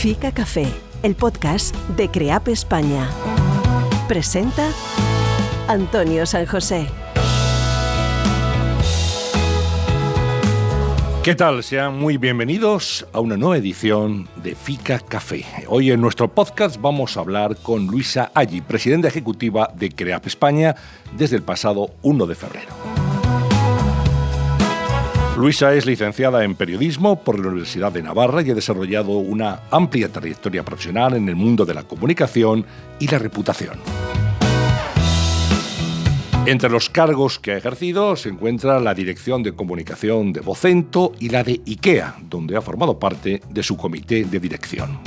Fica Café, el podcast de CREAP España. Presenta Antonio San José. ¿Qué tal? Sean muy bienvenidos a una nueva edición de Fica Café. Hoy en nuestro podcast vamos a hablar con Luisa Aggi, presidenta ejecutiva de CREAP España desde el pasado 1 de febrero. Luisa es licenciada en Periodismo por la Universidad de Navarra y ha desarrollado una amplia trayectoria profesional en el mundo de la comunicación y la reputación. Entre los cargos que ha ejercido se encuentra la dirección de comunicación de Vocento y la de IKEA, donde ha formado parte de su comité de dirección.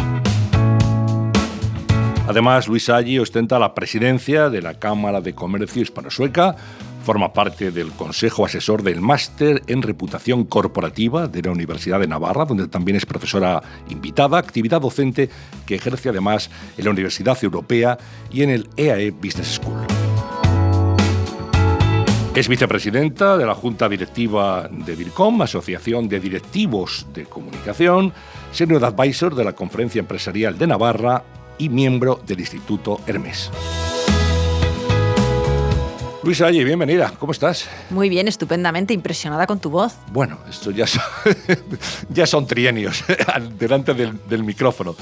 Además, Luisa Aggi ostenta la presidencia de la Cámara de Comercio Hispano-Sueca, forma parte del Consejo Asesor del Máster en Reputación Corporativa de la Universidad de Navarra, donde también es profesora invitada, actividad docente que ejerce además en la Universidad Europea y en el EAE Business School. Es vicepresidenta de la Junta Directiva de DIRCOM, Asociación de Directivos de Comunicación, Senior Advisor de la Conferencia Empresarial de Navarra y miembro del Instituto Hermes. Luisa Aggi, bienvenida. ¿Cómo estás? Muy bien, estupendamente, impresionada con tu voz. Bueno, esto ya son trienios delante del micrófono.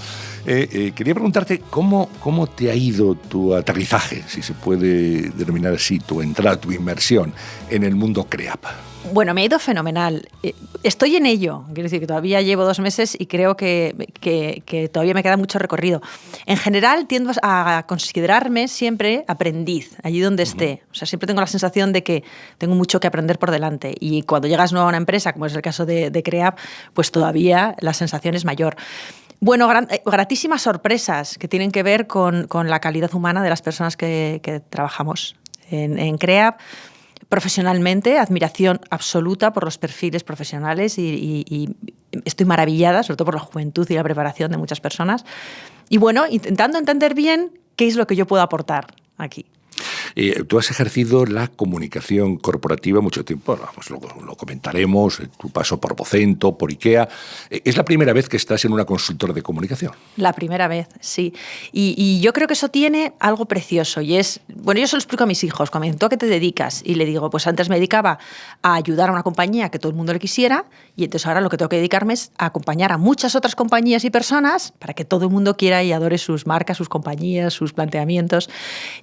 Quería preguntarte cómo te ha ido tu aterrizaje, si se puede denominar así, tu entrada, tu inmersión en el mundo CREAP. Bueno, me ha ido fenomenal. Estoy en ello. Quiero decir que todavía llevo 2 meses y creo que todavía me queda mucho recorrido. En general, tiendo a considerarme siempre aprendiz, allí donde esté. O sea, siempre tengo la sensación de que tengo mucho que aprender por delante. Y cuando llegas nuevo a una empresa, como es el caso de CREAP, pues todavía la sensación es mayor. Bueno, gratísimas sorpresas que tienen que ver con la calidad humana de las personas que trabajamos en CREAP. Profesionalmente, admiración absoluta por los perfiles profesionales y estoy maravillada, sobre todo por la juventud y la preparación de muchas personas. Y bueno, intentando entender bien qué es lo que yo puedo aportar aquí. Tú has ejercido la comunicación corporativa mucho tiempo, lo comentaremos, tu paso por Vocento, por IKEA. ¿Es la primera vez que estás en una consultora de comunicación? La primera vez, sí. Y yo creo que eso tiene algo precioso y es, bueno, yo se lo explico a mis hijos, cuando me dicen, ¿tú a qué te dedicas? Y le digo, pues antes me dedicaba a ayudar a una compañía que todo el mundo le quisiera y entonces ahora lo que tengo que dedicarme es a acompañar a muchas otras compañías y personas para que todo el mundo quiera y adore sus marcas, sus compañías, sus planteamientos.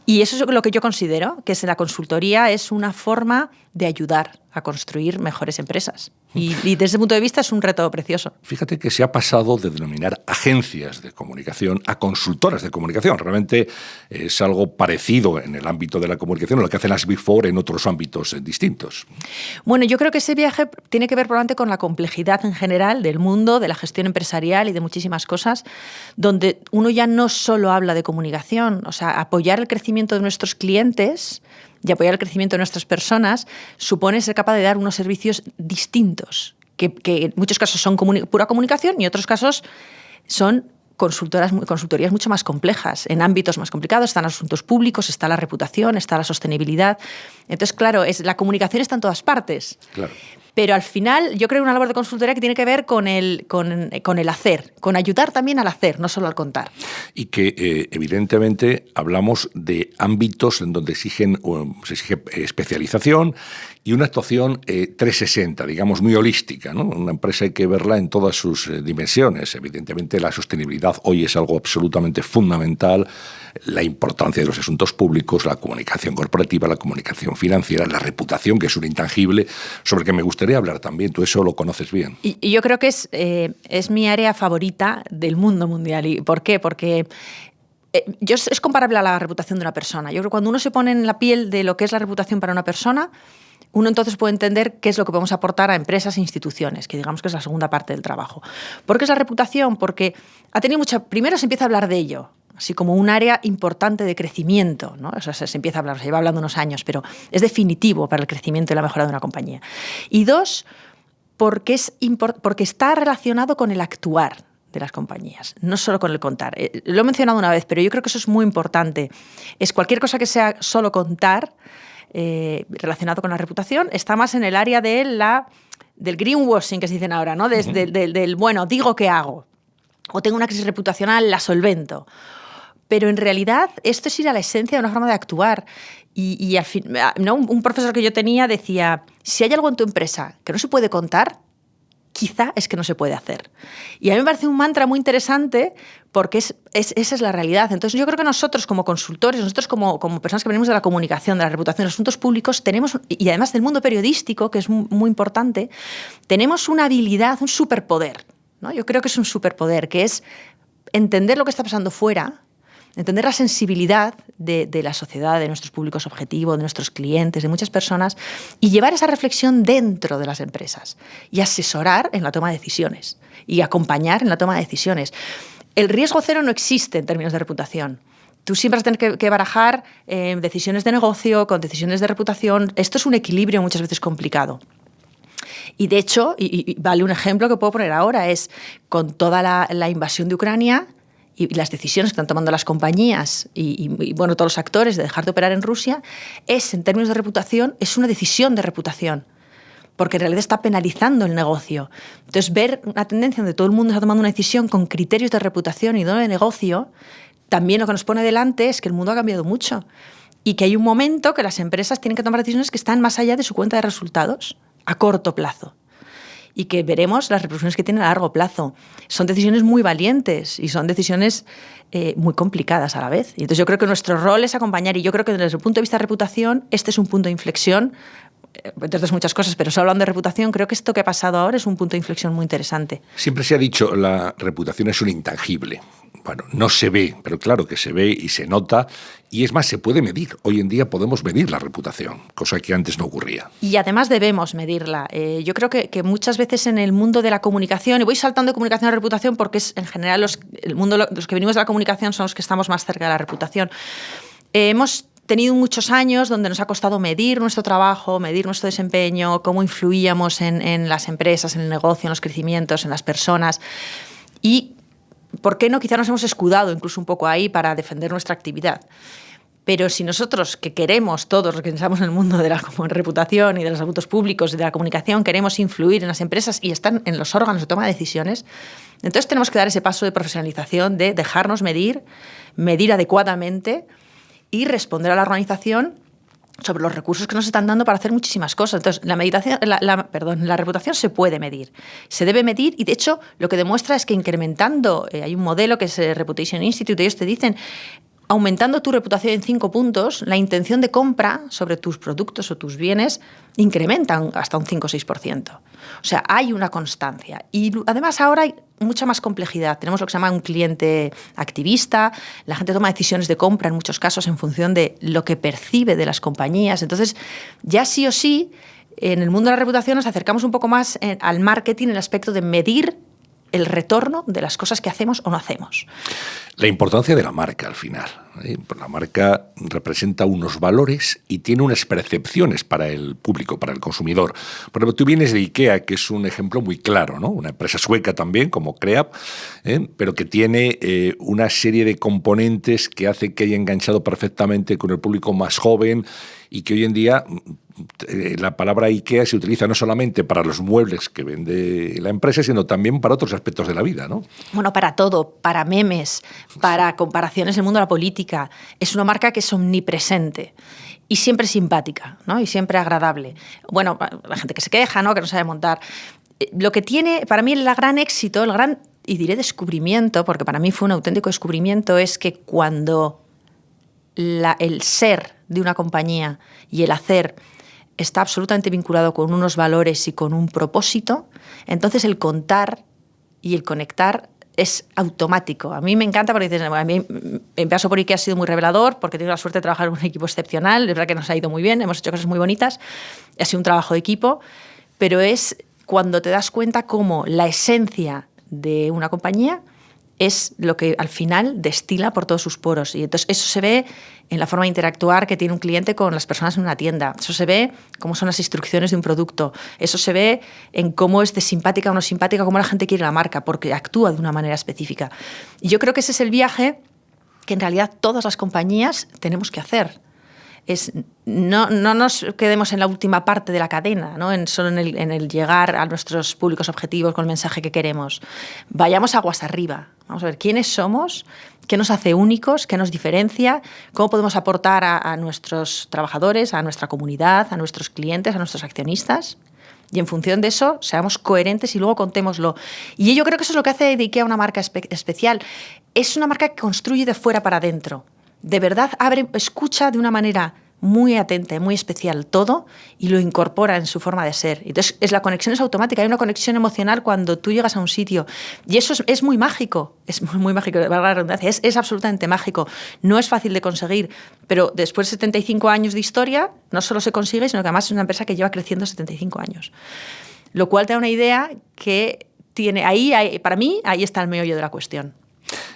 Y eso es lo que yo considero que la consultoría es una forma de ayudar a construir mejores empresas. Y desde ese punto de vista es un reto precioso. Fíjate que se ha pasado de denominar agencias de comunicación a consultoras de comunicación. Realmente es algo parecido en el ámbito de la comunicación a lo que hacen las Big Four en otros ámbitos distintos. Bueno, yo creo que ese viaje tiene que ver probablemente con la complejidad en general del mundo, de la gestión empresarial y de muchísimas cosas, donde uno ya no solo habla de comunicación, o sea, apoyar el crecimiento de nuestros clientes y apoyar el crecimiento de nuestras personas supone ser capaz de dar unos servicios distintos, que en muchos casos son pura comunicación y en otros casos son consultorías mucho más complejas, en ámbitos más complicados. Están los asuntos públicos, está la reputación, está la sostenibilidad. Entonces, claro, la comunicación está en todas partes. Claro. Pero al final yo creo una labor de consultoría que tiene que ver con el hacer, con ayudar también al hacer, no solo al contar. Y que evidentemente hablamos de ámbitos en donde se exige especialización y una actuación 360, digamos, muy holística, ¿no? Una empresa hay que verla en todas sus dimensiones. Evidentemente la sostenibilidad hoy es algo absolutamente fundamental, la importancia de los asuntos públicos, la comunicación corporativa, la comunicación financiera, la reputación, que es un intangible, sobre el que me gustaría hablar también. Tú eso lo conoces bien. Y yo creo que es mi área favorita del mundo mundial. ¿Y por qué? Porque es comparable a la reputación de una persona. Yo creo que cuando uno se pone en la piel de lo que es la reputación para una persona, uno entonces puede entender qué es lo que podemos aportar a empresas e instituciones, que digamos que es la segunda parte del trabajo. ¿Por qué es la reputación? Porque primero se empieza a hablar de ello, así como un área importante de crecimiento, ¿no? O sea, se empieza a hablar, se lleva hablando unos años, pero es definitivo para el crecimiento y la mejora de una compañía. Y 2, porque está relacionado con el actuar de las compañías, no solo con el contar. Lo he mencionado una vez, pero yo creo que eso es muy importante. Es cualquier cosa que sea solo contar, relacionado con la reputación, está más en el área del greenwashing, que se dicen ahora, ¿no? Del bueno, digo que hago. o tengo una crisis reputacional, la solvento. Pero en realidad esto es ir a la esencia de una forma de actuar. Y al fin, ¿no? Un profesor que yo tenía decía, si hay algo en tu empresa que no se puede contar, quizá es que no se puede hacer. Y a mí me parece un mantra muy interesante porque esa es la realidad. Entonces yo creo que nosotros como consultores, nosotros como personas que venimos de la comunicación, de la reputación, de los asuntos públicos, tenemos, y además del mundo periodístico, que es muy importante, tenemos una habilidad, un superpoder, ¿no? Yo creo que es un superpoder, que es entender lo que está pasando fuera, entender la sensibilidad de la sociedad, de nuestros públicos objetivos, de nuestros clientes, de muchas personas, y llevar esa reflexión dentro de las empresas y asesorar en la toma de decisiones y acompañar en la toma de decisiones. El riesgo cero no existe en términos de reputación. Tú siempre vas a tener que barajar decisiones de negocio con decisiones de reputación. Esto es un equilibrio muchas veces complicado. Y de hecho, y vale un ejemplo que puedo poner ahora, es con toda la invasión de Ucrania y las decisiones que están tomando las compañías y bueno, todos los actores de dejar de operar en Rusia, en términos de reputación, es una decisión de reputación, porque en realidad está penalizando el negocio. Entonces, ver una tendencia donde todo el mundo está tomando una decisión con criterios de reputación y no de negocio, también lo que nos pone delante es que el mundo ha cambiado mucho y que hay un momento que las empresas tienen que tomar decisiones que están más allá de su cuenta de resultados a corto plazo. Y que veremos las repercusiones que tienen a largo plazo. Son decisiones muy valientes y son decisiones muy complicadas a la vez. Y entonces yo creo que nuestro rol es acompañar, y yo creo que desde el punto de vista de reputación este es un punto de inflexión, entre otras muchas cosas, pero solo hablando de reputación, creo que esto que ha pasado ahora es un punto de inflexión muy interesante. Siempre se ha dicho la reputación es un intangible. Bueno, no se ve, pero claro que se ve y se nota, y es más, se puede medir. Hoy en día podemos medir la reputación, cosa que antes no ocurría. Y además debemos medirla. Yo creo que muchas veces en el mundo de la comunicación, y voy saltando de comunicación a reputación porque es en general los que venimos de la comunicación son los que estamos más cerca de la reputación. Hemos tenido muchos años donde nos ha costado medir nuestro trabajo, medir nuestro desempeño, cómo influíamos en las empresas, en el negocio, en los crecimientos, en las personas. Y, ¿por qué no? Quizá nos hemos escudado incluso un poco ahí para defender nuestra actividad. Pero si nosotros, que queremos, todos los que estamos en el mundo de la reputación y de los asuntos públicos y de la comunicación, queremos influir en las empresas y están en los órganos de toma de decisiones, entonces tenemos que dar ese paso de profesionalización, de dejarnos medir adecuadamente y responder a la organización sobre los recursos que nos están dando para hacer muchísimas cosas. Entonces, la reputación se puede medir, se debe medir, y de hecho lo que demuestra es que incrementando, hay un modelo que es Reputation Institute, ellos te dicen, aumentando tu reputación en 5 puntos, la intención de compra sobre tus productos o tus bienes incrementa hasta un 5 o 6%. O sea, hay una constancia. Y además ahora hay mucha más complejidad. Tenemos lo que se llama un cliente activista, la gente toma decisiones de compra en muchos casos en función de lo que percibe de las compañías. Entonces, ya sí o sí, en el mundo de la reputación nos acercamos un poco más al marketing, en el aspecto de medir el retorno de las cosas que hacemos o no hacemos. La importancia de la marca al final. La marca representa unos valores y tiene unas percepciones para el público, para el consumidor. Por ejemplo, tú vienes de IKEA, que es un ejemplo muy claro, ¿no? Una empresa sueca también, como Kreab, pero que tiene una serie de componentes que hace que haya enganchado perfectamente con el público más joven y que hoy en día la palabra IKEA se utiliza no solamente para los muebles que vende la empresa, sino también para otros aspectos de la vida, ¿no? Bueno, para todo, para memes, para comparaciones en el mundo de la política. Es una marca que es omnipresente y siempre simpática, ¿no? Y siempre agradable. Bueno, la gente que se queja, ¿no? Que no sabe montar. Lo que tiene, para mí, el gran éxito, el gran, y diré descubrimiento, porque para mí fue un auténtico descubrimiento, es que cuando el ser de una compañía y el hacer está absolutamente vinculado con unos valores y con un propósito, entonces el contar y el conectar es automático. A mí me encanta porque dices, a mí en paso por IKEA ha sido muy revelador porque he tenido la suerte de trabajar en un equipo excepcional, es verdad que nos ha ido muy bien, hemos hecho cosas muy bonitas, ha sido un trabajo de equipo, pero es cuando te das cuenta cómo la esencia de una compañía es lo que al final destila por todos sus poros. Y entonces eso se ve en la forma de interactuar que tiene un cliente con las personas en una tienda. Eso se ve cómo son las instrucciones de un producto. Eso se ve en cómo es de simpática o no simpática, cómo la gente quiere la marca, porque actúa de una manera específica. Y yo creo que ese es el viaje que en realidad todas las compañías tenemos que hacer. es no nos quedemos en la última parte de la cadena, ¿no? Solo en el llegar a nuestros públicos objetivos con el mensaje que queremos. Vayamos aguas arriba. Vamos a ver quiénes somos, qué nos hace únicos, qué nos diferencia, cómo podemos aportar a nuestros trabajadores, a nuestra comunidad, a nuestros clientes, a nuestros accionistas. Y en función de eso, seamos coherentes y luego contémoslo. Y yo creo que eso es lo que hace de IKEA una marca especial. Es una marca que construye de fuera para adentro. De verdad, escucha de una manera muy atenta, muy especial todo y lo incorpora en su forma de ser. Entonces, la conexión es automática. Hay una conexión emocional cuando tú llegas a un sitio. Y eso es muy mágico. Es muy mágico, valga la redundancia. Es absolutamente mágico. No es fácil de conseguir, pero después de 75 años de historia, no solo se consigue, sino que además es una empresa que lleva creciendo 75 años. Lo cual te da una idea que tiene para mí, ahí está el meollo de la cuestión.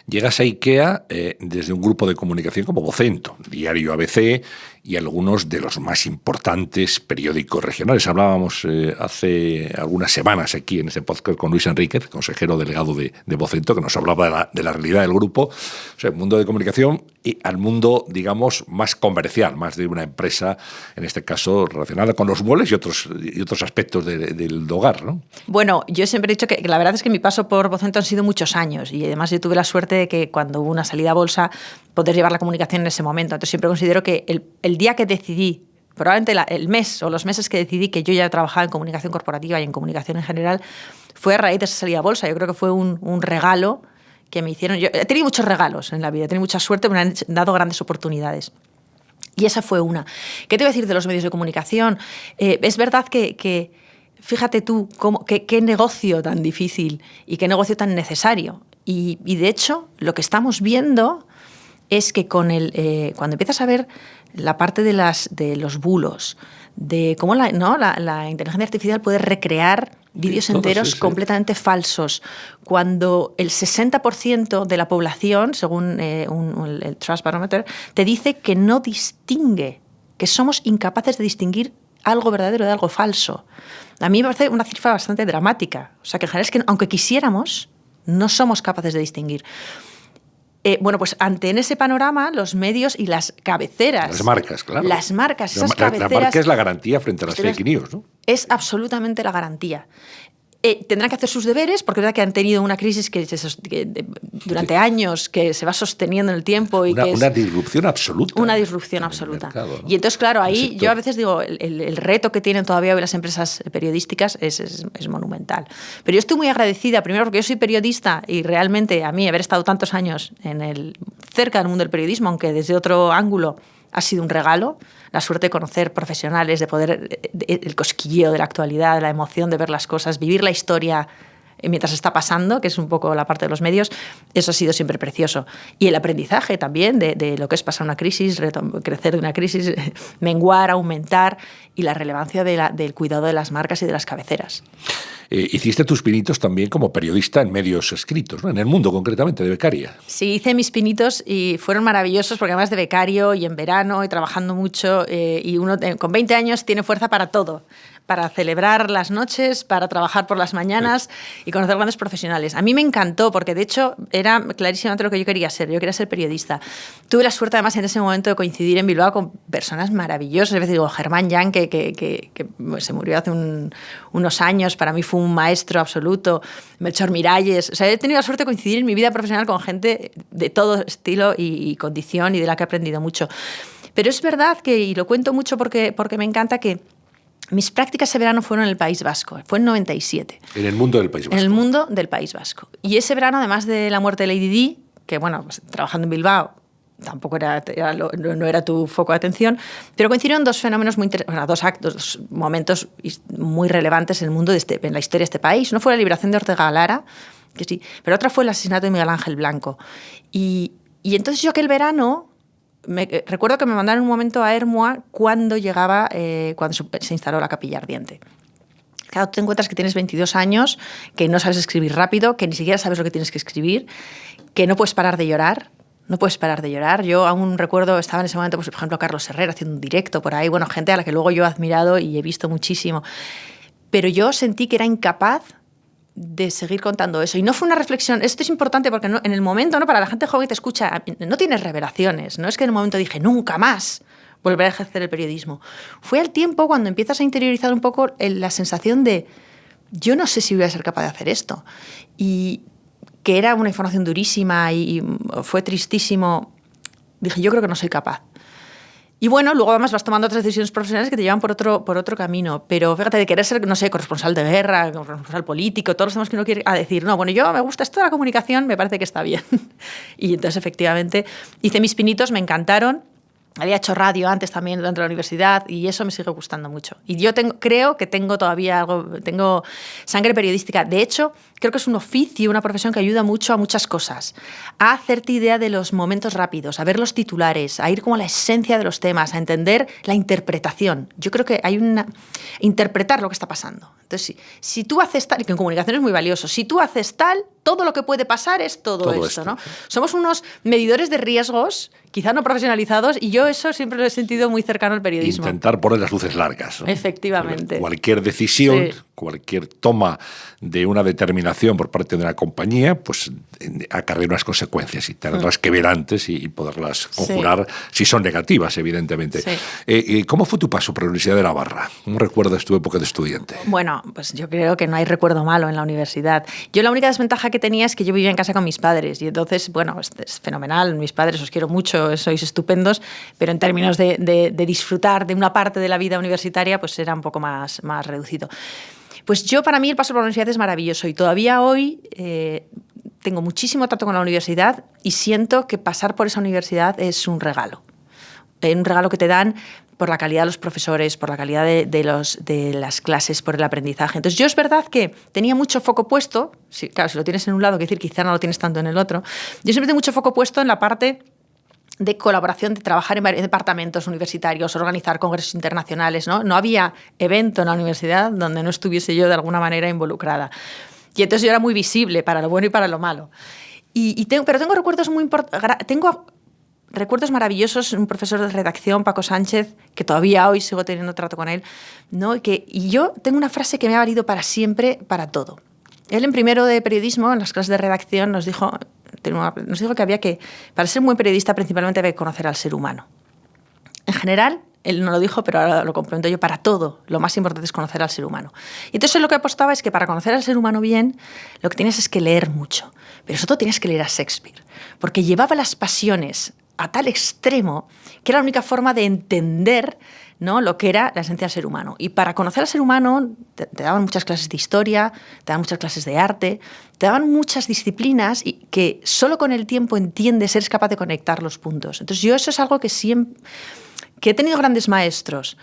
Llegas a IKEA desde un grupo de comunicación como Vocento, Diario ABC y algunos de los más importantes periódicos regionales. Hablábamos hace algunas semanas aquí en este podcast con Luis Enríquez, consejero delegado de Vocento, que nos hablaba de la realidad del grupo, o sea, el mundo de comunicación y al mundo, digamos, más comercial, más de una empresa, en este caso relacionada con los muebles y otros aspectos del hogar, ¿no? Bueno, yo siempre he dicho que la verdad es que mi paso por Vocento han sido muchos años y además yo tuve la suerte de que cuando hubo una salida a bolsa poder llevar la comunicación en ese momento. Entonces siempre considero que el día que decidí, probablemente el mes o los meses que decidí que yo ya trabajaba en comunicación corporativa y en comunicación en general, fue a raíz de esa salida a bolsa. Yo creo que fue un regalo que me hicieron. Yo he tenido muchos regalos en la vida, he tenido mucha suerte, me han dado grandes oportunidades. Y esa fue una. ¿Qué te voy a decir de los medios de comunicación? Es verdad que fíjate tú, qué negocio tan difícil y qué negocio tan necesario. Y de hecho, lo que estamos viendo es que cuando empiezas a ver la parte de los bulos, de cómo la inteligencia artificial puede recrear vídeos enteros completamente falsos, cuando el 60% de la población, según el Trust Barometer, te dice que no distingue, que somos incapaces de distinguir algo verdadero de algo falso. A mí me parece una cifra bastante dramática. O sea, que en general es que aunque quisiéramos, no somos capaces de distinguir. Bueno, pues en ese panorama, los medios y las cabeceras... Las marcas, claro. Las marcas, esas cabeceras... La marca es la garantía frente a las fake news, ¿no? Es absolutamente la garantía. Tendrán que hacer sus deberes, porque es verdad que han tenido una crisis que durante años, que se va sosteniendo en el tiempo. Una disrupción absoluta. Una disrupción absoluta. Mercado, ¿no? Y entonces, claro, ahí yo a veces digo, el reto que tienen todavía hoy las empresas periodísticas es monumental. Pero yo estoy muy agradecida, primero porque yo soy periodista y realmente a mí haber estado tantos años cerca del mundo del periodismo, aunque desde otro ángulo, ha sido un regalo. La suerte de conocer profesionales, de poder, el cosquilleo de la actualidad, la emoción de ver las cosas, vivir la historia mientras está pasando, que es un poco la parte de los medios, eso ha sido siempre precioso. Y el aprendizaje también de lo que es pasar una crisis, crecer de una crisis, menguar, aumentar, y la relevancia del cuidado de las marcas y de las cabeceras. Hiciste tus pinitos también como periodista en medios escritos, ¿no? En El Mundo, concretamente, de becaria. Sí, hice mis pinitos y fueron maravillosos porque además de becario y en verano y trabajando mucho, y uno con 20 años tiene fuerza para todo, para celebrar las noches, para trabajar por las mañanas y conocer grandes profesionales. A mí me encantó porque, de hecho, era clarísimamente lo que yo quería ser. Yo quería ser periodista. Tuve la suerte, además, en ese momento de coincidir en Bilbao con personas maravillosas. A veces digo, Germán Jan, que se murió hace unos años, para mí fue un maestro absoluto. Melchor Miralles. O sea, he tenido la suerte de coincidir en mi vida profesional con gente de todo estilo y condición y de la que he aprendido mucho. Pero es verdad que, y lo cuento mucho porque me encanta, que mis prácticas ese verano fueron en el País Vasco. Fue en 97. En el mundo del País Vasco. En el mundo del País Vasco. Y ese verano, además de la muerte de Lady Di, que, bueno, pues, trabajando en Bilbao, tampoco no era tu foco de atención, pero coincidieron dos fenómenos muy interesantes, dos momentos muy relevantes en el mundo en la historia de este país. Uno fue la liberación de Ortega Lara, que sí, pero otra fue el asesinato de Miguel Ángel Blanco. Y entonces yo aquel verano... recuerdo que me mandaron un momento a Ermua cuando se instaló la Capilla Ardiente. Claro, tú te encuentras que tienes 22 años, que no sabes escribir rápido, que ni siquiera sabes lo que tienes que escribir, que no puedes parar de llorar. No puedes parar de llorar. Yo aún recuerdo, estaba en ese momento, pues, por ejemplo, Carlos Herrera haciendo un directo por ahí, bueno, gente a la que luego yo he admirado y he visto muchísimo. Pero yo sentí que era incapaz de seguir contando eso. Y no fue una reflexión. Esto es importante porque en el momento, ¿no? Para la gente joven que te escucha, no tienes revelaciones. No es que en el momento dije, nunca más volver a ejercer el periodismo. Fue al tiempo cuando empiezas a interiorizar un poco la sensación de yo no sé si voy a ser capaz de hacer esto. Y que era una información durísima y fue tristísimo. Dije, yo creo que no soy capaz. Y bueno, luego además vas tomando otras decisiones profesionales que te llevan por otro camino. Pero fíjate, de querer ser, no sé, corresponsal de guerra, corresponsal político, todos los temas que uno quiere a decir, no, bueno, yo me gusta esto de la comunicación, me parece que está bien. Y entonces, efectivamente, hice mis pinitos, me encantaron. Había hecho radio antes también dentro de la universidad y eso me sigue gustando mucho. Y yo creo que tengo todavía tengo sangre periodística. De hecho, creo que es un oficio, una profesión que ayuda mucho a muchas cosas. A hacerte idea de los momentos rápidos, a ver los titulares, a ir como a la esencia de los temas, a entender la interpretación. Yo creo que hay interpretar lo que está pasando. Entonces, si tú haces tal, y que en comunicación es muy valioso, si tú haces tal, todo lo que puede pasar es todo esto, ¿no? Somos unos medidores de riesgos, quizás no profesionalizados, y yo eso siempre lo he sentido muy cercano al periodismo. Intentar poner las luces largas, ¿no? Efectivamente. Cualquier decisión, cualquier toma de una determinación por parte de una compañía, pues acarrea unas consecuencias y tenerlas que ver antes y poderlas conjurar si son negativas, evidentemente. ¿Cómo fue tu paso por la Universidad de Navarra? ¿Cómo recuerdas tu época de estudiante? Bueno, pues yo creo que no hay recuerdo malo en la universidad. Yo la única desventaja que tenía es que yo vivía en casa con mis padres y entonces, bueno, es fenomenal, mis padres os quiero mucho, sois estupendos, pero en términos de disfrutar de una parte de la vida universitaria, pues era un poco más reducido. Pues para mí el paso por la universidad es maravilloso y todavía hoy tengo muchísimo trato con la universidad y siento que pasar por esa universidad es un regalo. Un regalo que te dan por la calidad de los profesores, por la calidad de las clases, por el aprendizaje. Entonces, yo es verdad que tenía mucho foco puesto, claro, si lo tienes en un lado, quiere decir quizá no lo tienes tanto en el otro, yo siempre tengo mucho foco puesto en la parte de colaboración, de trabajar en varios departamentos universitarios, organizar congresos internacionales, ¿no? No había evento en la universidad donde no estuviese yo de alguna manera involucrada. Y entonces yo era muy visible para lo bueno y para lo malo. Pero tengo recuerdos muy importantes. Tengo recuerdos maravillosos, un profesor de redacción, Paco Sánchez, que todavía hoy sigo teniendo trato con él, ¿no? Y yo tengo una frase que me ha valido para siempre, para todo. Él en primero de periodismo, en las clases de redacción, nos dijo que había que, para ser un buen periodista, principalmente había que conocer al ser humano. En general, él no lo dijo, pero ahora lo complemento yo, para todo, lo más importante es conocer al ser humano. Y entonces lo que apostaba es que para conocer al ser humano bien, lo que tienes es que leer mucho. Pero sobre todo tienes que leer a Shakespeare, porque llevaba las pasiones a tal extremo que era la única forma de entender, ¿no?, lo que era la esencia del ser humano. Y para conocer al ser humano te daban muchas clases de historia, te daban muchas clases de arte, te daban muchas disciplinas y que solo con el tiempo entiendes, eres capaz de conectar los puntos. Entonces yo eso es algo que he tenido grandes maestros,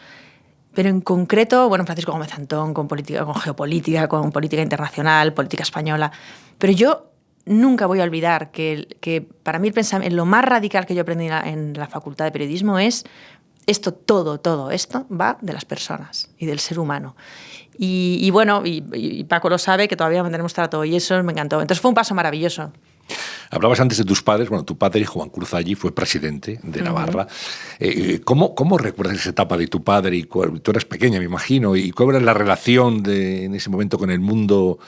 pero en concreto, bueno, Francisco Gómez Antón, con geopolítica, con política internacional, política española, pero yo nunca voy a olvidar que para mí lo más radical que yo aprendí en la Facultad de Periodismo es todo esto va de las personas y del ser humano. Y bueno, y Paco lo sabe, que todavía mantenemos trato y eso me encantó. Entonces fue un paso maravilloso. Hablabas antes de tus padres. Bueno, tu padre, Juan Cruz Allí, fue presidente de Navarra. ¿Cómo recuerdas esa etapa de tu padre? Y tú eras pequeña, me imagino. ¿Y cuál era la relación en ese momento con el mundo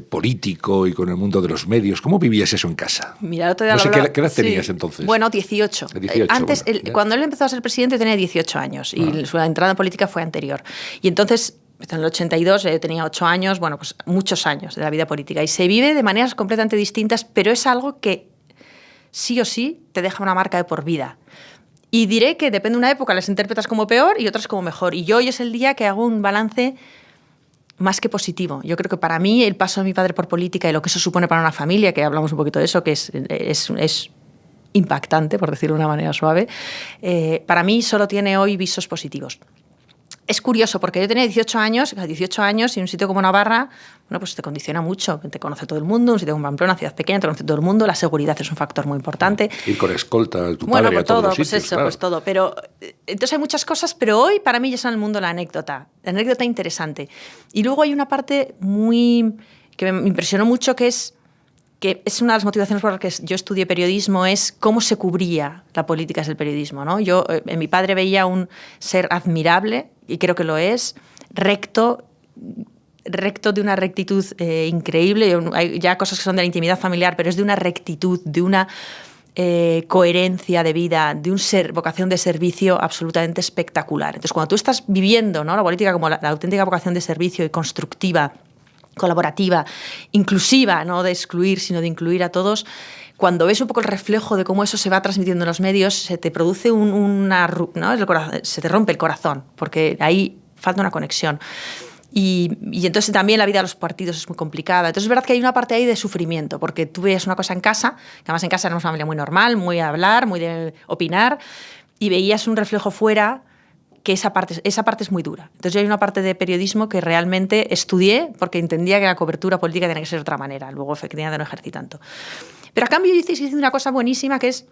político y con el mundo de los medios? ¿Cómo vivías eso en casa? Mira, no sé, ¿qué edad tenías entonces? Bueno, 18. Antes, cuando él empezó a ser presidente, tenía 18 años y su entrada en política fue anterior. Y entonces, en el 82, yo tenía 8 años, bueno, pues muchos años de la vida política. Y se vive de maneras completamente distintas, pero es algo que sí o sí te deja una marca de por vida. Y diré que depende de una época, las interpretas como peor y otras como mejor. Y hoy es el día que hago un balance más que positivo. Yo creo que para mí el paso de mi padre por política y lo que eso supone para una familia, que hablamos un poquito de eso, que es impactante, por decirlo de una manera suave, para mí solo tiene hoy visos positivos. Es curioso, porque yo tenía 18 años y un sitio como Navarra, bueno, pues te condiciona mucho. Te conoce todo el mundo, un sitio como Pamplona, una ciudad pequeña, te conoce todo el mundo, la seguridad es un factor muy importante. Ir con escolta, tu bueno, padre pues a todos todo, los pues sitios, eso, claro. pues todo. Pero entonces hay muchas cosas, pero hoy para mí ya está en el mundo la anécdota interesante. Y luego hay una parte que me impresionó mucho, que es una de las motivaciones por las que yo estudié periodismo, es cómo se cubría la política del periodismo, ¿no? Yo en mi padre veía un ser admirable, y creo que lo es, recto de una rectitud increíble. Hay ya cosas que son de la intimidad familiar, pero es de una rectitud, de una coherencia de vida, de vocación de servicio absolutamente espectacular. Entonces, cuando tú estás viviendo, ¿no?, la política como la auténtica vocación de servicio y constructiva, colaborativa, inclusiva, no de excluir, sino de incluir a todos, cuando ves un poco el reflejo de cómo eso se va transmitiendo en los medios, se te produce ¿no?, se te rompe el corazón, porque ahí falta una conexión. Y entonces también la vida de los partidos es muy complicada. Entonces es verdad que hay una parte ahí de sufrimiento, porque tú veías una cosa en casa, que además en casa éramos una familia muy normal, muy de hablar, muy de opinar, y veías un reflejo fuera que esa parte es muy dura. Entonces yo hay una parte de periodismo que realmente estudié porque entendía que la cobertura política tenía que ser de otra manera. Luego efectivamente no ejercí tanto. Pero a cambio yo hice una cosa buenísima, que es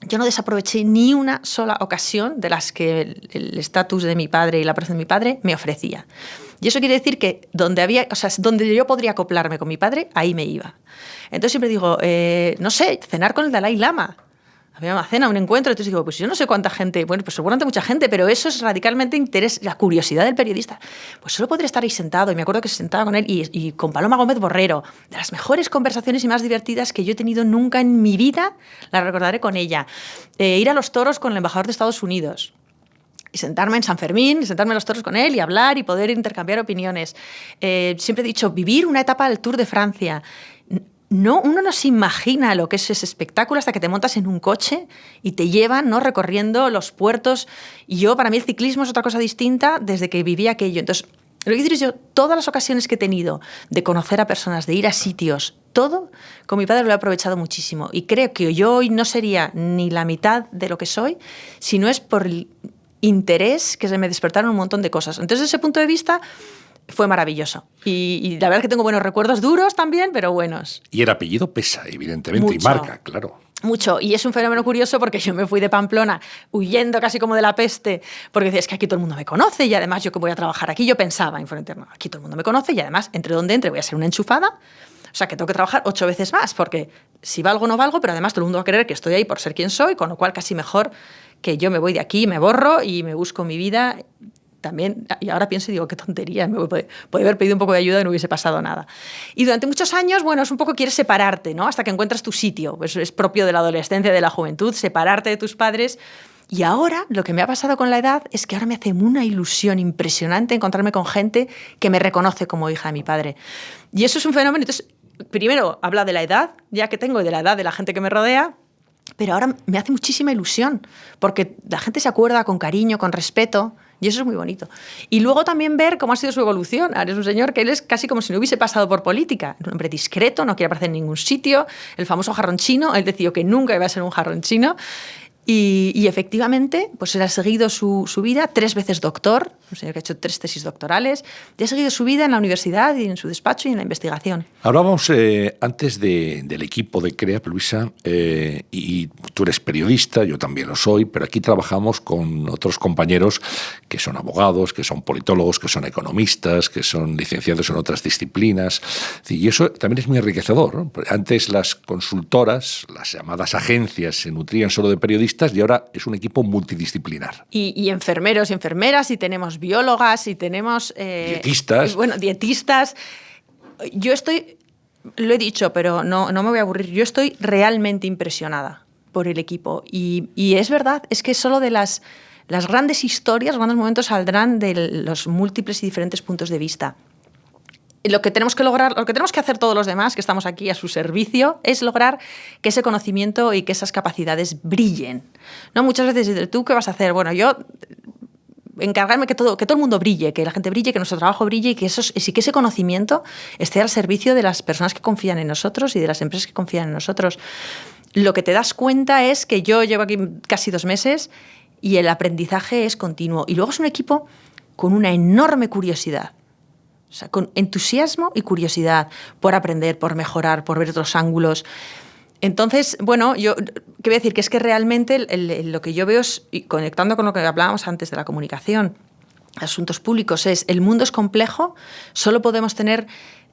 yo no desaproveché ni una sola ocasión de las que el estatus de mi padre y la persona de mi padre me ofrecía. Y eso quiere decir que donde yo podría acoplarme con mi padre, ahí me iba. Entonces siempre digo, no sé, cenar con el Dalai Lama. Había una cena, un encuentro, entonces digo, pues yo no sé cuánta gente, bueno, pues seguramente mucha gente, pero eso es radicalmente interés, la curiosidad del periodista. Pues solo podría estar ahí sentado, y me acuerdo que se sentaba con él y con Paloma Gómez Borrero, de las mejores conversaciones y más divertidas que yo he tenido nunca en mi vida, la recordaré con ella. Ir a los toros con el embajador de Estados Unidos. Y sentarme en San Fermín, y sentarme en los toros con él y hablar y poder intercambiar opiniones. Siempre he dicho, vivir una etapa del Tour de Francia. No, uno no se imagina lo que es ese espectáculo hasta que te montas en un coche y te llevan, ¿no?, recorriendo los puertos. Y para mí el ciclismo es otra cosa distinta desde que viví aquello. Entonces, lo que quiero decir es todas las ocasiones que he tenido de conocer a personas, de ir a sitios, todo, con mi padre lo he aprovechado muchísimo. Y creo que yo hoy no sería ni la mitad de lo que soy si no es por el interés que se me despertaron un montón de cosas. Entonces, desde ese punto de vista, fue maravilloso. Y la verdad es que tengo buenos recuerdos, duros también, pero buenos. Y el apellido pesa, evidentemente, Mucho. y marca, claro. Mucho. Y es un fenómeno curioso porque yo me fui de Pamplona huyendo casi como de la peste, porque decía, es que aquí todo el mundo me conoce y además yo que voy a trabajar aquí, yo pensaba en Foro Interno, aquí todo el mundo me conoce y además, entre donde entre, voy a ser una enchufada. O sea, que tengo que trabajar 8 veces más, porque si valgo, no valgo, pero además todo el mundo va a creer que estoy ahí por ser quien soy, con lo cual casi mejor que yo me voy de aquí, me borro y me busco mi vida. También, y ahora pienso y digo, qué tontería, me podría haber pedido un poco de ayuda y no hubiese pasado nada. Y durante muchos años, bueno, es un poco quieres separarte, ¿no?, hasta que encuentras tu sitio. Pues es propio de la adolescencia, de la juventud, separarte de tus padres. Y ahora, lo que me ha pasado con la edad es que ahora me hace una ilusión impresionante encontrarme con gente que me reconoce como hija de mi padre. Y eso es un fenómeno. Entonces, primero, habla de la edad, ya que tengo, y de la edad de la gente que me rodea. Pero ahora me hace muchísima ilusión, porque la gente se acuerda con cariño, con respeto, y eso es muy bonito. Y luego también ver cómo ha sido su evolución. Ahora es un señor que él es casi como si no hubiese pasado por política. Un hombre discreto, no quiere aparecer en ningún sitio, el famoso jarrón chino, él decidió que nunca iba a ser un jarrón chino. Y efectivamente, pues él ha seguido su vida, 3 veces doctor, un señor que ha hecho 3 tesis doctorales, y ha seguido su vida en la universidad y en su despacho y en la investigación. Hablábamos antes del equipo de CREAP, Luisa, y tú eres periodista, yo también lo soy, pero aquí trabajamos con otros compañeros que son abogados, que son politólogos, que son economistas, que son licenciados en otras disciplinas, y eso también es muy enriquecedor, ¿no? Antes las consultoras, las llamadas agencias, se nutrían solo de periodistas, y ahora es un equipo multidisciplinar. Y enfermeros y enfermeras, y tenemos biólogas, y tenemos... dietistas. Bueno, dietistas. Yo estoy, lo he dicho, pero no me voy a aburrir, yo estoy realmente impresionada por el equipo. Y es verdad, es que solo de las grandes historias, los grandes momentos saldrán de los múltiples y diferentes puntos de vista. Lo que tenemos que lograr, lo que tenemos que hacer todos los demás, que estamos aquí a su servicio, es lograr que ese conocimiento y que esas capacidades brillen, ¿no? Muchas veces, ¿tú qué vas a hacer? Bueno, yo encargarme que todo el mundo brille, que la gente brille, que nuestro trabajo brille y que ese conocimiento esté al servicio de las personas que confían en nosotros y de las empresas que confían en nosotros. Lo que te das cuenta es que yo llevo aquí casi 2 meses y el aprendizaje es continuo. Y luego es un equipo con una enorme curiosidad. O sea, con entusiasmo y curiosidad por aprender, por mejorar, por ver otros ángulos. Entonces, bueno, yo ¿qué voy a decir? Que es que realmente lo que yo veo es, y conectando con lo que hablábamos antes de la comunicación, asuntos públicos, es el mundo es complejo, solo podemos tener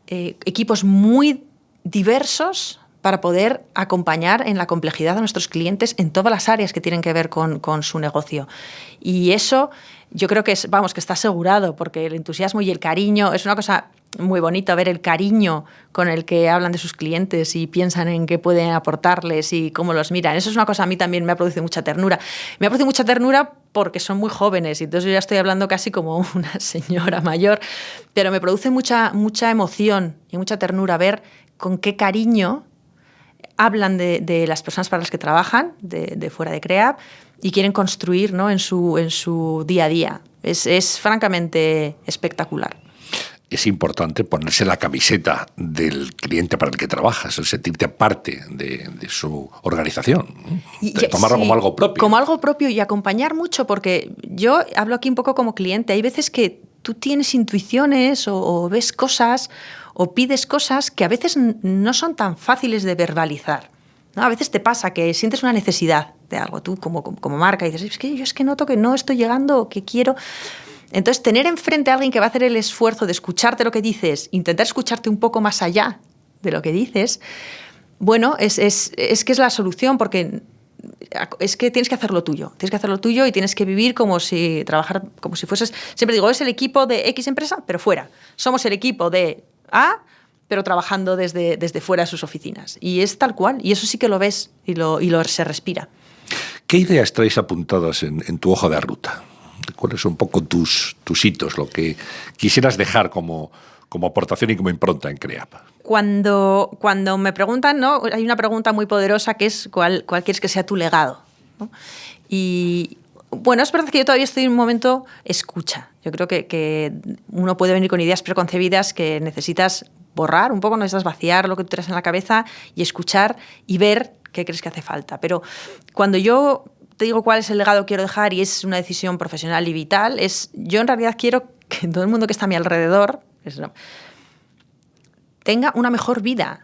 equipos muy diversos para poder acompañar en la complejidad a nuestros clientes en todas las áreas que tienen que ver con su negocio. Y eso yo creo que que está asegurado, porque el entusiasmo y el cariño es una cosa muy bonito ver el cariño con el que hablan de sus clientes y piensan en qué pueden aportarles y cómo los miran. Eso es una cosa a mí también me ha producido mucha ternura. Me ha producido mucha ternura porque son muy jóvenes y entonces yo ya estoy hablando casi como una señora mayor, pero me produce mucha emoción y mucha ternura ver con qué cariño hablan de las personas para las que trabajan, de fuera de CREAP, y quieren construir, ¿no?, en su día a día. Es francamente espectacular. Es importante ponerse la camiseta del cliente para el que trabajas, sentirte parte de su organización, tomarlo como algo propio. Como algo propio y acompañar mucho, porque yo hablo aquí un poco como cliente. Hay veces que tú tienes intuiciones o ves cosas o pides cosas que a veces no son tan fáciles de verbalizar, ¿no? A veces te pasa que sientes una necesidad de algo, tú como marca, y dices, es que noto que no estoy llegando o que quiero. Entonces, tener enfrente a alguien que va a hacer el esfuerzo de escucharte lo que dices, intentar escucharte un poco más allá de lo que dices, bueno, es que es la solución, porque es que tienes que hacer lo tuyo. Tienes que hacer lo tuyo y tienes que vivir trabajar como si fueses... Siempre digo, es el equipo de X empresa, pero fuera. Somos el equipo de A, pero trabajando desde fuera de sus oficinas. Y es tal cual, y eso sí que lo ves y se respira. ¿Qué ideas traes apuntadas en tu hoja de ruta? ¿Cuáles son un poco tus hitos, lo que quisieras dejar como aportación y como impronta en CREAP? Cuando me preguntan, ¿no?, hay una pregunta muy poderosa que es ¿cuál quieres que sea tu legado?, ¿no? Y bueno, es verdad que yo todavía estoy en un momento escucha. Yo creo que uno puede venir con ideas preconcebidas que necesitas borrar un poco, necesitas vaciar lo que tú tienes en la cabeza y escuchar y ver qué crees que hace falta. Pero cuando yo te digo cuál es el legado que quiero dejar y es una decisión profesional y vital, yo en realidad quiero que todo el mundo que está a mi alrededor tenga una mejor vida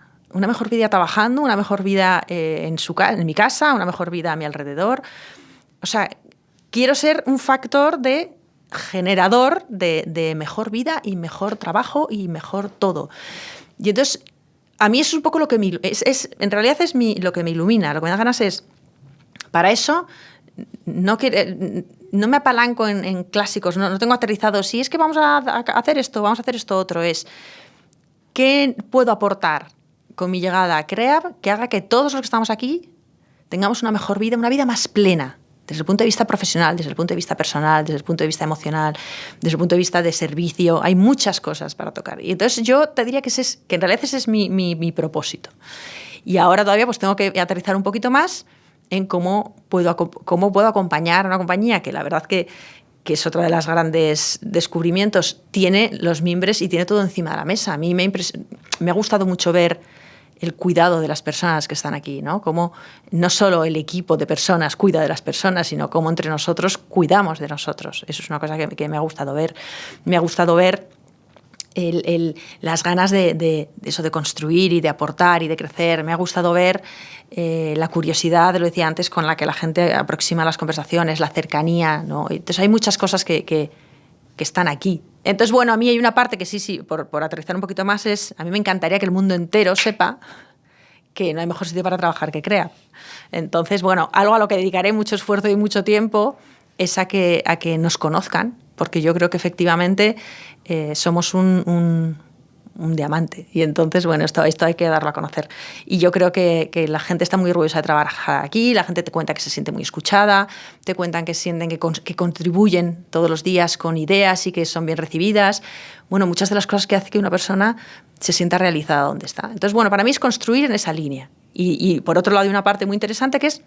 trabajando, una mejor vida en mi casa, una mejor vida a mi alrededor. O sea, quiero ser un factor de generador de mejor vida y mejor trabajo y mejor todo. Y entonces, a mí eso es un poco lo que en realidad es lo que me ilumina. Lo que me da ganas es, para eso, no me apalanco en clásicos, no tengo aterrizado, si es que vamos a hacer esto, vamos a hacer esto otro, es ¿qué puedo aportar con mi llegada a CREAP que haga que todos los que estamos aquí tengamos una mejor vida, una vida más plena, desde el punto de vista profesional, desde el punto de vista personal, desde el punto de vista emocional, desde el punto de vista de servicio? Hay muchas cosas para tocar. Y entonces yo te diría que en realidad ese es mi propósito. Y ahora todavía pues tengo que aterrizar un poquito más en cómo puedo acompañar a una compañía que la verdad que es otro de los grandes descubrimientos, tiene los mimbres y tiene todo encima de la mesa. A mí me ha gustado mucho ver el cuidado de las personas que están aquí, ¿no? Cómo no solo el equipo de personas cuida de las personas, sino cómo entre nosotros cuidamos de nosotros. Eso es una cosa que me ha gustado ver. Me ha gustado ver las ganas de eso, de construir y de aportar y de crecer. Me ha gustado ver la curiosidad, lo decía antes, con la que la gente aproxima las conversaciones, la cercanía, ¿no? Entonces hay muchas cosas que están aquí. Entonces, bueno, a mí hay una parte que sí, por aterrizar un poquito más, a mí me encantaría que el mundo entero sepa que no hay mejor sitio para trabajar que CREAP. Entonces, bueno, algo a lo que dedicaré mucho esfuerzo y mucho tiempo es a que nos conozcan, porque yo creo que efectivamente somos un diamante. Y entonces, bueno, esto hay que darlo a conocer. Y yo creo que la gente está muy orgullosa de trabajar aquí, la gente te cuenta que se siente muy escuchada, te cuentan que sienten que contribuyen todos los días con ideas y que son bien recibidas. Bueno, muchas de las cosas que hace que una persona se sienta realizada donde está. Entonces, bueno, para mí es construir en esa línea. Y por otro lado, hay una parte muy interesante que es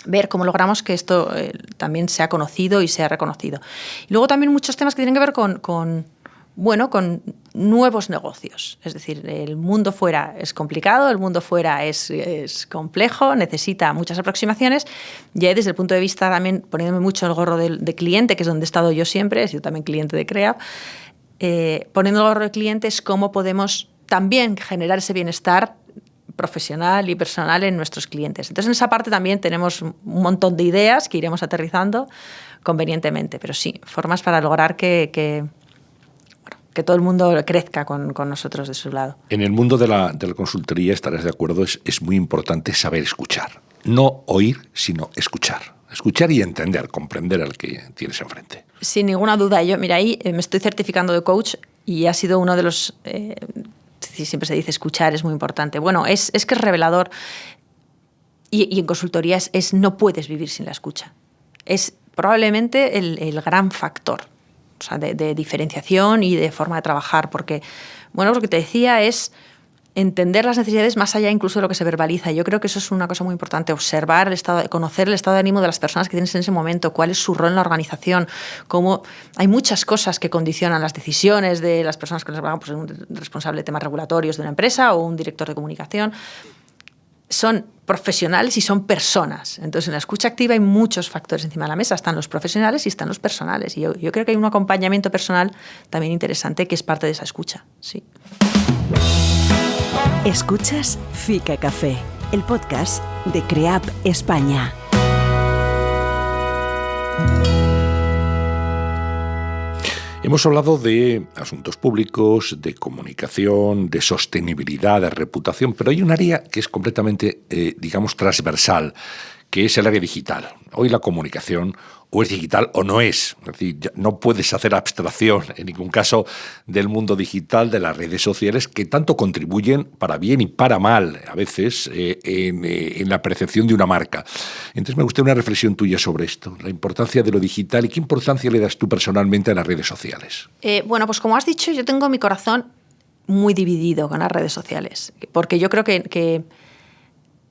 ver cómo logramos que esto también sea conocido y sea reconocido. Y luego también muchos temas que tienen que ver con nuevos negocios. Es decir, el mundo fuera es complicado, el mundo fuera es complejo, necesita muchas aproximaciones. Y ahí, desde el punto de vista también, poniéndome mucho el gorro de cliente, que es donde he estado yo siempre, he sido también cliente de CREAP, poniendo el gorro de cliente es cómo podemos también generar ese bienestar profesional y personal en nuestros clientes. Entonces, en esa parte también tenemos un montón de ideas que iremos aterrizando convenientemente, pero sí, formas para lograr que todo el mundo crezca con nosotros de su lado. En el mundo de la consultoría, estarás de acuerdo, es muy importante saber escuchar. No oír, sino escuchar. Escuchar y entender, comprender al que tienes enfrente. Sin ninguna duda. Yo, mira, ahí me estoy certificando de coach Y ha sido uno de los... siempre se dice escuchar es muy importante. Bueno, es que es revelador. Y en consultoría no puedes vivir sin la escucha. Es probablemente el gran factor, o sea, de diferenciación y de forma de trabajar. Porque, bueno, lo que te decía es entender las necesidades más allá incluso de lo que se verbaliza. Yo creo que eso es una cosa muy importante, observar conocer el estado de ánimo de las personas que tienes en ese momento, cuál es su rol en la organización, cómo hay muchas cosas que condicionan las decisiones de las personas que les van, pues un responsable de temas regulatorios de una empresa o un director de comunicación. Son profesionales y son personas. Entonces, en la escucha activa hay muchos factores encima de la mesa. Están los profesionales y están los personales. Y yo creo que hay un acompañamiento personal también interesante que es parte de esa escucha. Sí. Escuchas Fica Café, el podcast de CREAP España. Hemos hablado de asuntos públicos, de comunicación, de sostenibilidad, de reputación, pero hay un área que es completamente, digamos, transversal, que es el área digital. Hoy la comunicación o es digital o no es. Es decir, no puedes hacer abstracción en ningún caso del mundo digital, de las redes sociales, que tanto contribuyen para bien y para mal, a veces, en la percepción de una marca. Entonces me gustaría una reflexión tuya sobre esto, la importancia de lo digital y qué importancia le das tú personalmente a las redes sociales. Bueno, pues como has dicho, yo tengo mi corazón muy dividido con las redes sociales, porque yo creo que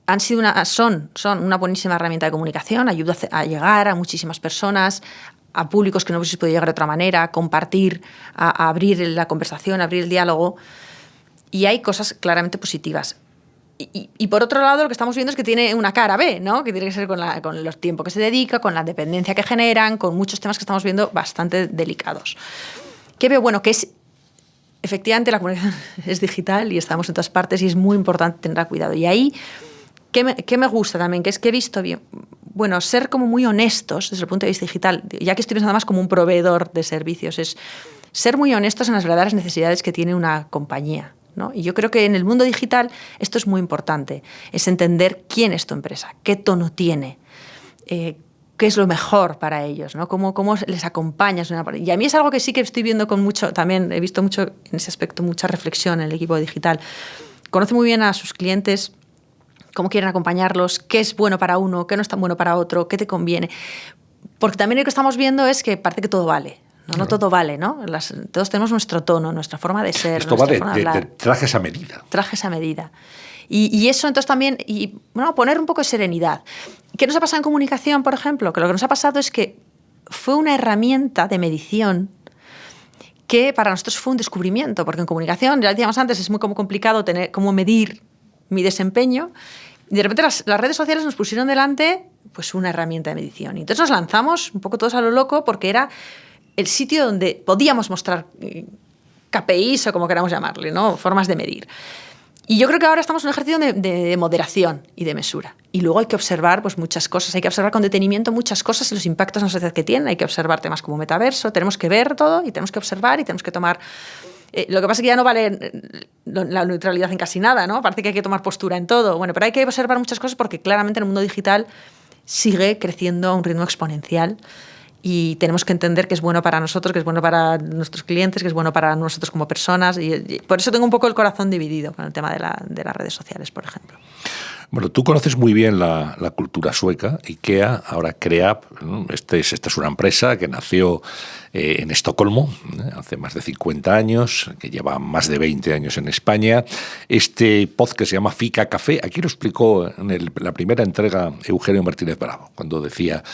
han sido son una buenísima herramienta de comunicación, ayuda a llegar a muchísimas personas, a públicos que no hubiese podido llegar de otra manera, a compartir, a abrir la conversación, a abrir el diálogo. Y hay cosas claramente positivas. Y por otro lado, lo que estamos viendo es que tiene una cara B, ¿no? Que tiene que ser con los tiempos que se dedica, con la dependencia que generan, con muchos temas que estamos viendo bastante delicados. ¿Qué veo? Bueno, que es... Efectivamente, la comunicación es digital y estamos en todas partes y es muy importante tener cuidado. Y ahí... ¿Qué me gusta también? Que es que he visto bien, bueno, ser como muy honestos desde el punto de vista digital, ya que estoy pensando más como un proveedor de servicios, es ser muy honestos en las verdaderas necesidades que tiene una compañía, ¿no? Y yo creo que en el mundo digital esto es muy importante, es entender quién es tu empresa, qué tono tiene, qué es lo mejor para ellos, ¿no? Cómo les acompañas. Y a mí es algo que sí que estoy viendo con mucho, también he visto mucho en ese aspecto, mucha reflexión en el equipo digital. Conoce muy bien a sus clientes, cómo quieren acompañarlos, qué es bueno para uno, qué no es tan bueno para otro, qué te conviene. Porque también lo que estamos viendo es que parece que todo vale. No todo vale, ¿no? Todos tenemos nuestro tono, nuestra forma de ser. Esto va de trajes a medida. Trajes a medida. Y eso entonces también, poner un poco de serenidad. ¿Qué nos ha pasado en comunicación, por ejemplo? Que lo que nos ha pasado es que fue una herramienta de medición que para nosotros fue un descubrimiento, porque en comunicación, ya decíamos antes, es muy complicado tener cómo medir mi desempeño, y de repente las redes sociales nos pusieron delante pues una herramienta de medición. Y entonces nos lanzamos un poco todos a lo loco porque era el sitio donde podíamos mostrar KPIs o como queramos llamarle, ¿no? Formas de medir. Y yo creo que ahora estamos en un ejercicio de moderación y de mesura. Y luego hay que observar pues, muchas cosas, hay que observar con detenimiento muchas cosas y los impactos en la sociedad que tienen, hay que observar temas como metaverso, tenemos que ver todo y tenemos que observar y tenemos que tomar... lo que pasa es que ya no vale la neutralidad en casi nada, ¿no? Parece que hay que tomar postura en todo. Bueno, pero hay que observar muchas cosas porque claramente en el mundo digital sigue creciendo a un ritmo exponencial y tenemos que entender que es bueno para nosotros, que es bueno para nuestros clientes, que es bueno para nosotros como personas y por eso tengo un poco el corazón dividido con el tema de las redes sociales, por ejemplo. Bueno, tú conoces muy bien la cultura sueca, IKEA, ahora CREAP, ¿no? Esta es una empresa que nació en Estocolmo, hace más de 50 años, que lleva más de 20 años en España. Este podcast se llama Fica Café. Aquí lo explicó en la primera entrega Eugenio Martínez Bravo, cuando decía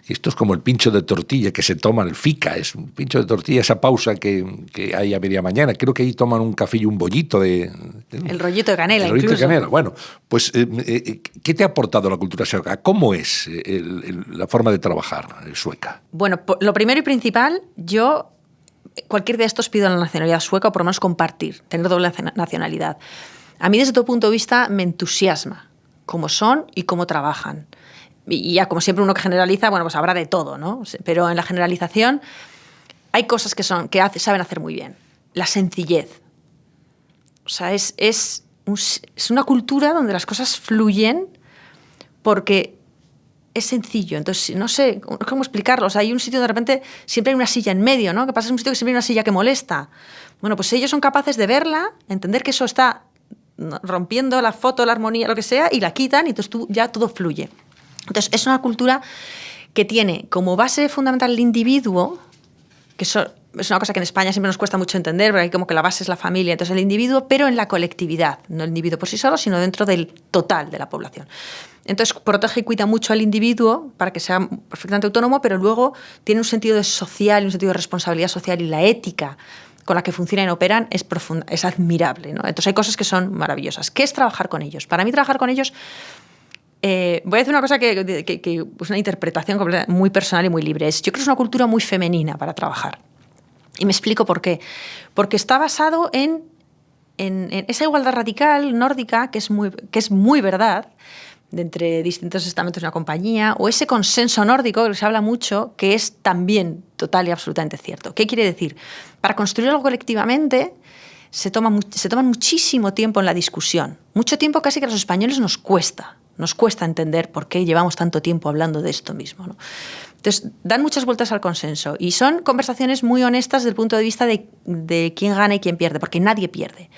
que esto es como el pincho de tortilla que se toman, el Fica, es un pincho de tortilla, esa pausa que hay a media mañana. Creo que ahí toman un café y un bollito de... El rollito de canela, el rollito de canela. Bueno, pues... ¿qué te ha aportado la cultura sueca? ¿Cómo es la forma de trabajar sueca? Bueno, lo primero y principal, yo cualquier de estos pido la nacionalidad sueca o por lo menos compartir, tener doble nacionalidad. A mí desde todo punto de vista me entusiasma cómo son y cómo trabajan. Y ya como siempre uno que generaliza, bueno, pues habrá de todo, ¿no? Pero en la generalización hay cosas que saben hacer muy bien. La sencillez. O sea, es una cultura donde las cosas fluyen porque es sencillo. Entonces, no sé cómo explicarlo. O sea, hay un sitio de repente siempre hay una silla en medio, ¿no? ¿Qué pasa? Es un sitio que siempre hay una silla que molesta. Bueno, pues ellos son capaces de verla, entender que eso está rompiendo la foto, la armonía, lo que sea, y la quitan y entonces ya todo fluye. Entonces, es una cultura que tiene como base fundamental el individuo, que es una cosa que en España siempre nos cuesta mucho entender, porque hay como que la base es la familia, entonces el individuo, pero en la colectividad, no el individuo por sí solo, sino dentro del total de la población. Entonces protege y cuida mucho al individuo para que sea perfectamente autónomo, pero luego tiene un sentido social, un sentido de responsabilidad social, y la ética con la que funcionan y operan es profunda, es admirable, ¿no? Entonces hay cosas que son maravillosas. ¿Qué es trabajar con ellos? Para mí trabajar con ellos... voy a decir una cosa que es una interpretación muy personal y muy libre. Yo creo que es una cultura muy femenina para trabajar. Y me explico por qué. Porque está basado en esa igualdad radical nórdica que es muy verdad, de entre distintos estamentos de una compañía, o ese consenso nórdico que se habla mucho, que es también total y absolutamente cierto. ¿Qué quiere decir? Para construir algo colectivamente se toma muchísimo tiempo en la discusión. Mucho tiempo casi que a los españoles nos cuesta entender por qué llevamos tanto tiempo hablando de esto mismo, ¿no? Entonces, dan muchas vueltas al consenso y son conversaciones muy honestas desde el punto de vista de quién gana y quién pierde, porque nadie pierde.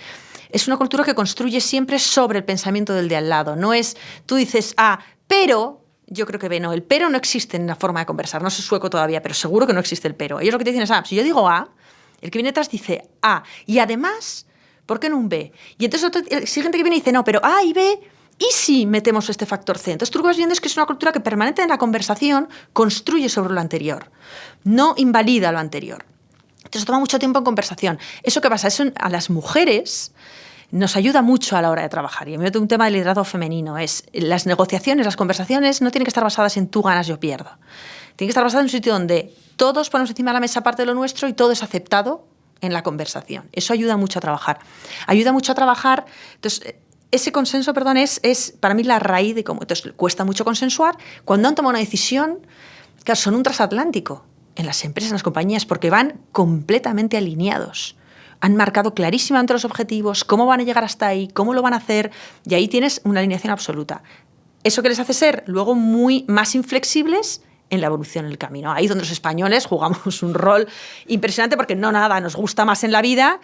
Es una cultura que construye siempre sobre el pensamiento del de al lado. No es, tú dices A, pero yo creo que B. No, el pero no existe en la forma de conversar. No sé sueco todavía, pero seguro que no existe el pero. Ellos lo que te dicen es, si yo digo A, el que viene detrás dice A. Y además, ¿por qué no un B? Y entonces el siguiente que viene dice, no, pero A y B... ¿Y si metemos este factor C? Entonces tú lo que vas viendo es que es una cultura que permanente en la conversación construye sobre lo anterior, no invalida lo anterior. Entonces toma mucho tiempo en conversación. ¿Eso qué pasa? Eso a las mujeres nos ayuda mucho a la hora de trabajar. Y me meto un tema de liderazgo femenino. Es las negociaciones, las conversaciones no tienen que estar basadas en tú ganas, yo pierdo. Tienen que estar basadas en un sitio donde todos ponemos encima de la mesa parte de lo nuestro y todo es aceptado en la conversación. Eso ayuda mucho a trabajar. Ayuda mucho a trabajar... Entonces, ese consenso, es para mí la raíz de cómo... Entonces, cuesta mucho consensuar. Cuando han tomado una decisión, claro, son un transatlántico en las empresas, en las compañías, porque van completamente alineados. Han marcado clarísimamente los objetivos, cómo van a llegar hasta ahí, cómo lo van a hacer, y ahí tienes una alineación absoluta. Eso que les hace ser luego muy más inflexibles en la evolución del camino. Ahí donde los españoles jugamos un rol impresionante, porque no nada nos gusta más en la vida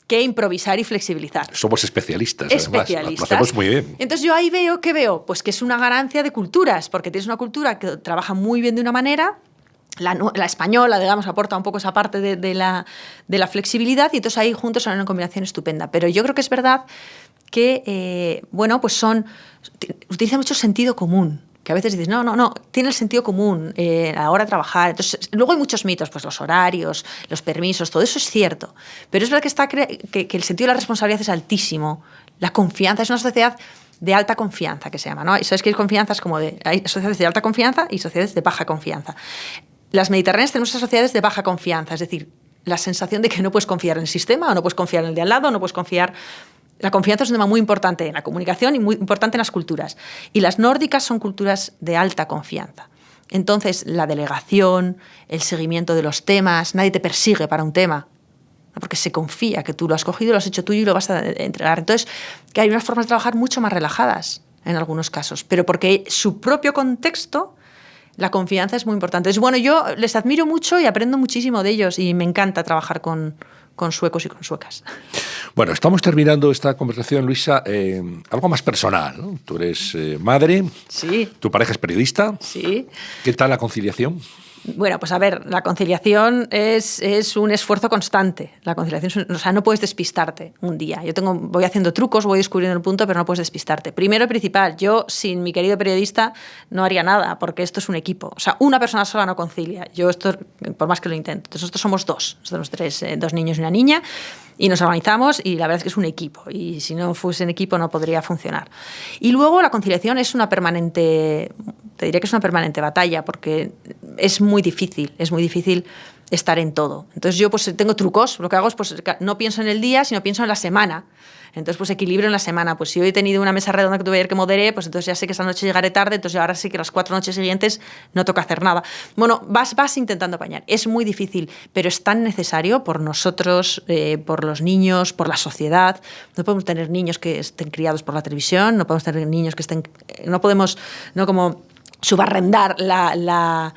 que improvisar y flexibilizar. Somos especialistas, además. Lo hacemos muy bien. Entonces yo ahí veo, ¿qué veo? Pues que es una ganancia de culturas, porque tienes una cultura que trabaja muy bien de una manera, la española, digamos, aporta un poco esa parte de la flexibilidad, y entonces ahí juntos son una combinación estupenda. Pero yo creo que es verdad que, utiliza mucho sentido común. Que a veces dices, no, tiene el sentido común a la hora de trabajar. Entonces, luego hay muchos mitos, pues los horarios, los permisos, todo eso es cierto. Pero es verdad que el sentido de la responsabilidad es altísimo. La confianza es una sociedad de alta confianza, que se llama, ¿no? Y sabes que hay confianzas hay sociedades de alta confianza y sociedades de baja confianza. Las mediterráneas tenemos esas sociedades de baja confianza, es decir, la sensación de que no puedes confiar en el sistema, o no puedes confiar en el de al lado, no puedes confiar... La confianza es un tema muy importante en la comunicación y muy importante en las culturas. Y las nórdicas son culturas de alta confianza. Entonces, la delegación, el seguimiento de los temas, nadie te persigue para un tema, ¿no? Porque se confía que tú lo has cogido, lo has hecho tuyo y lo vas a entregar. Entonces, que hay unas formas de trabajar mucho más relajadas en algunos casos, pero porque su propio contexto, la confianza es muy importante. Entonces, bueno, yo les admiro mucho y aprendo muchísimo de ellos y me encanta trabajar con suecos y con suecas. Bueno, estamos terminando esta conversación, Luisa, algo más personal, ¿no? Tú eres madre, sí. Tu pareja es periodista. Sí. ¿Qué tal la conciliación? Bueno, pues a ver, la conciliación es un esfuerzo constante. La conciliación, no puedes despistarte un día. Voy haciendo trucos, voy descubriendo el punto, pero no puedes despistarte. Primero y principal, yo sin mi querido periodista no haría nada, porque esto es un equipo. O sea, una persona sola no concilia. Yo esto, por más que lo intento. Entonces, nosotros somos dos. Nosotros tres, 2 niños y una niña, y nos organizamos, y la verdad es que es un equipo. Y si no fuese en equipo no podría funcionar. Y luego la conciliación es una permanente... Te diría que es una permanente batalla, porque es muy difícil estar en todo. Entonces yo pues tengo trucos, lo que hago es pues no pienso en el día, sino pienso en la semana. Entonces pues equilibrio en la semana. Pues si hoy he tenido una mesa redonda que tuve ayer que moderé, pues entonces ya sé que esa noche llegaré tarde, entonces ahora sí que las 4 noches siguientes no toca hacer nada. Bueno, vas intentando apañar. Es muy difícil, pero es tan necesario por nosotros, por los niños, por la sociedad. No podemos tener niños que estén criados por la televisión, no podemos tener niños que estén... No podemos... No como... subarrendar la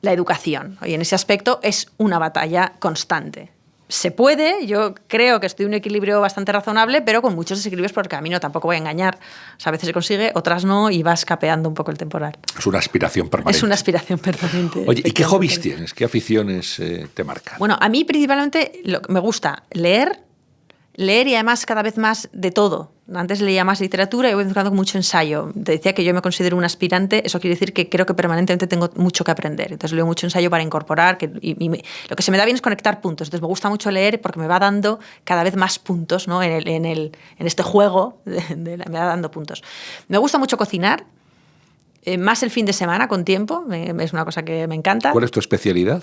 educación. Y en ese aspecto es una batalla constante. Se puede, yo creo que estoy en un equilibrio bastante razonable, pero con muchos desequilibrios por el camino, tampoco voy a engañar. O sea, a veces se consigue, otras no, y vas capeando un poco el temporal. Es una aspiración permanente. Es una aspiración permanente. Oye, ¿y qué hobbies tienes? ¿Qué aficiones te marcan? Bueno, a mí principalmente me gusta leer y además cada vez más de todo. Antes leía más literatura y voy mezclando mucho ensayo. Te decía que yo me considero un aspirante, eso quiere decir que creo que permanentemente tengo mucho que aprender. Entonces leo mucho ensayo para incorporar, lo que se me da bien es conectar puntos. Entonces me gusta mucho leer porque me va dando cada vez más puntos, ¿no? en este juego, me va dando puntos. Me gusta mucho cocinar, más el fin de semana, con tiempo, es una cosa que me encanta. ¿Cuál es tu especialidad?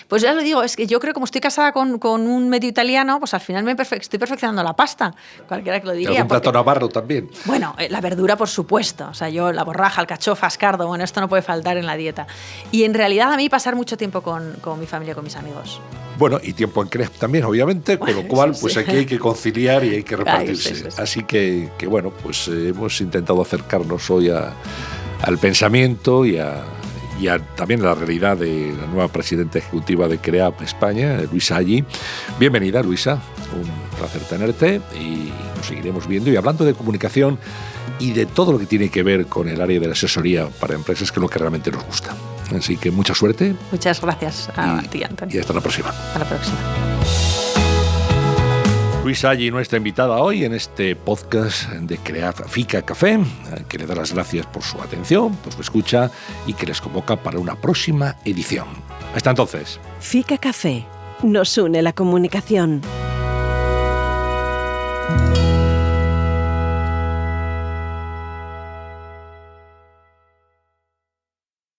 Pues ya lo digo, es que yo creo que como estoy casada con un medio italiano, pues al final estoy perfeccionando la pasta, cualquiera que lo diría. ¿Algún plato navarro también? Bueno, la verdura por supuesto, o sea, yo la borraja, alcachofa, ascardo, bueno, esto no puede faltar en la dieta. Y en realidad a mí pasar mucho tiempo con mi familia, con mis amigos. Bueno, y tiempo en CREF también, obviamente, con lo cual pues aquí hay que conciliar y hay que repartirse. Sí. Así que bueno, pues hemos intentado acercarnos hoy al pensamiento y también a la realidad de la nueva presidenta ejecutiva de CREAP España, Luisa Hagi. Bienvenida, Luisa, un placer tenerte y nos seguiremos viendo y hablando de comunicación y de todo lo que tiene que ver con el área de la asesoría para empresas, que es lo que realmente nos gusta. Así que mucha suerte. Muchas gracias a ti, Antonio. Y hasta la próxima. Hasta la próxima. Luisa Hagi, nuestra invitada hoy en este podcast de CREAP Fika Café, que le da las gracias por su atención, por su escucha y que les convoca para una próxima edición. Hasta entonces. Fika Café. Nos une la comunicación.